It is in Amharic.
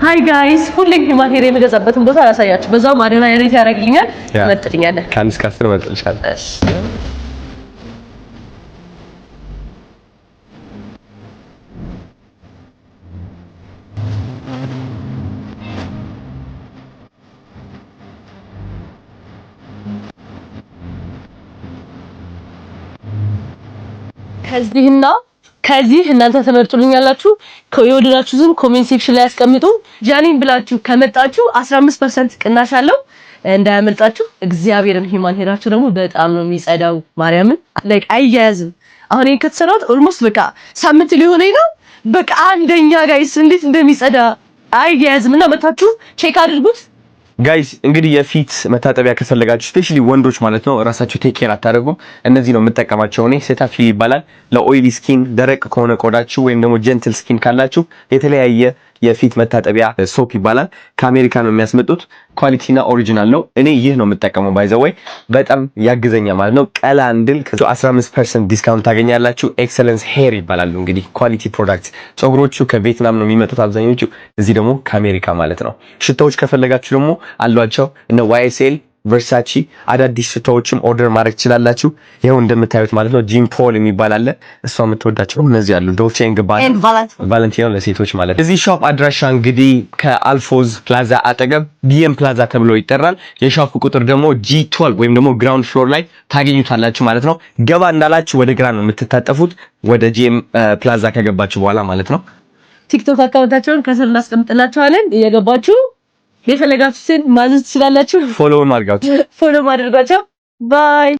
ሃይ ጋይስ ሁሌም ሂማን ሄር የምገዛበትን ቦታ አላሳያችሁ። በዛው ማደና ሬት ያደርግልኛል መጥልኛል። ከአንድ እስከ 10 መጥልሻል። ከዚህ እናንተ ተመርጡልኛላችሁ። የወደዳችሁትን ኮሜንት ሴክሽን ላይ አስቀምጡ። ጃኒን ብላችሁ ከመጣችሁ 15% ቅናሽ አለው እንዳያመልጣችሁ። እግዚአብሔርን ሂማን ሄራችሁ ደግሞ በጣም ነው የሚጸዳው። ማርያምን ላይክ አያያዝም። አሁን ይሄን ከተሰራው ኦልሞስት በቃ ሳምንት ሊሆነኝ ነው። በቃ አንደኛ ጋይስ እንዴት እንደሚጸዳ አያያዝም እና መታችሁ ቼክ አድርጉት። ጋይስ እንግዲህ የፊት መታጠቢያ ከፈለጋችሁ ስፔሻሊ ወንዶች ማለት ነው ራሳችሁ ቴክ ኬር አታደርጉም። እነዚህ ነው የምጠቀማቸው እኔ። ሴታፊል ይባላል። ለኦይሊ ስኪን ደረቅ ከሆነ ቆዳችሁ ወይም ደግሞ ጀንትል ስኪን ካላችሁ የተለያየ የፊት መታጠቢያ ሶፕ ይባላል። ከአሜሪካ ነው የሚያስመጡት። ኳሊቲና ኦሪጂናል ነው። እኔ ይህ ነው የምጠቀመው። ባይ ዘ ወይ በጣም ያግዘኛል ማለት ነው። ቀላ እንድል 15% ዲስካውንት ታገኛላችሁ። ኤክሰለንስ ሄር ይባላሉ። እንግዲህ ኳሊቲ ፕሮዳክት። ፀጉሮቹ ከቪየትናም ነው የሚመጡት አብዛኞቹ፣ እዚህ ደግሞ ከአሜሪካ ማለት ነው። ሽታዎች ከፈለጋችሁ ደግሞ አሏቸው እነ YSL ቨርሳቺ አዳዲስ ሽታዎችም ኦርደር ማድረግ ትችላላችሁ። ይሄው እንደምታዩት ማለት ነው። ጂም ፖል የሚባል አለ። እሷ የምትወዳቸው እነዚህ አሉ። ዶልቼ ኤንድ ጋባና ቫለንቲኖ ለሴቶች ማለት ነው። እዚህ ሾፕ አድራሻ እንግዲህ ከአልፎዝ ፕላዛ አጠገብ ቢኤም ፕላዛ ተብሎ ይጠራል። የሾፕ ቁጥር ደግሞ G12 ወይም ደግሞ ግራውንድ ፍሎር ላይ ታገኙታላችሁ ማለት ነው። ገባ እንዳላችሁ ወደ ግራ ነው የምትታጠፉት፣ ወደ ጂኤም ፕላዛ ከገባችሁ በኋላ ማለት ነው። ቲክቶክ አካውንታቸውን ከስር እናስቀምጥላችኋለን። እየገባችሁ የፈለጋችሁትን ማዘዝ ትችላላችሁ። ፎሎ ማድረጋችሁ ባይ